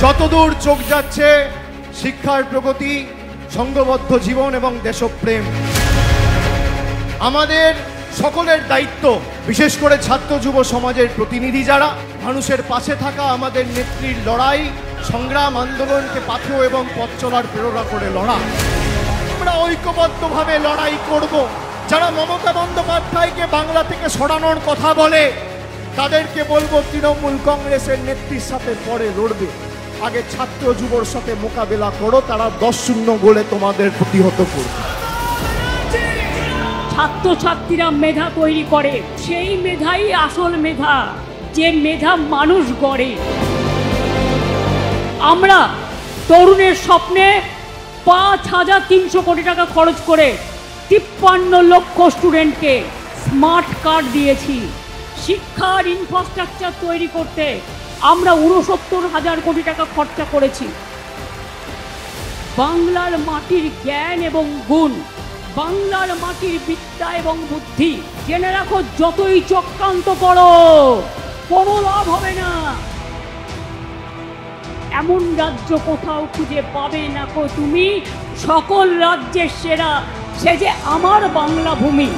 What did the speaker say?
যতদূর চোখ যাচ্ছে শিক্ষার প্রগতি, সংঘবদ্ধ জীবন এবং দেশপ্রেম। আমাদের সকলের দায়িত্ব, বিশেষ করে ছাত্র যুব সমাজের প্রতিনিধি যারা, মানুষের পাশে থাকা, আমাদের নেত্রীর লড়াই, সংগ্রাম, আন্দোলনকে পাথেয় এবং পথ চলার প্রেরণা করে লড়া। আমরা ঐক্যবদ্ধভাবে লড়াই করব। যারা মমতা বন্দ্যোপাধ্যায়কে বাংলা থেকে সরানোর কথা বলে তাদেরকে বলবো তৃণমূল কংগ্রেসের নেত্রীর সাথে পরে লড়বে, আগে ছাত্র যুবর সাথে মোকাবেলা করো, তারা 10-0 গোলে তোমাদের প্রতিহত করবে। ছাত্রছাত্রীরা মেধা তৈরি করে, সেই মেধাই আসল মেধা, যে মেধা মানুষ গড়ে। আমরা তরুণের স্বপ্নে 5,300 কোটি টাকা খরচ করে 53 লক্ষ স্টুডেন্টকে স্মার্ট কার্ড দিয়েছি। শিক্ষার ইনফ্রাস্ট্রাকচার তৈরি করতে আমরা 69,000 কোটি টাকা খরচা করেছি। বাংলার মাটির জ্ঞান এবং গুণ, বাংলার মাটির বিদ্যা এবং বুদ্ধি, জেনে রাখো যতই চক্রান্ত করো কোনো লাভ হবে না। এমন রাজ্য কোথাও খুঁজে পাবে না কো তুমি, সকল রাজ্যের সেরা সে যে আমার বাংলা ভূমি।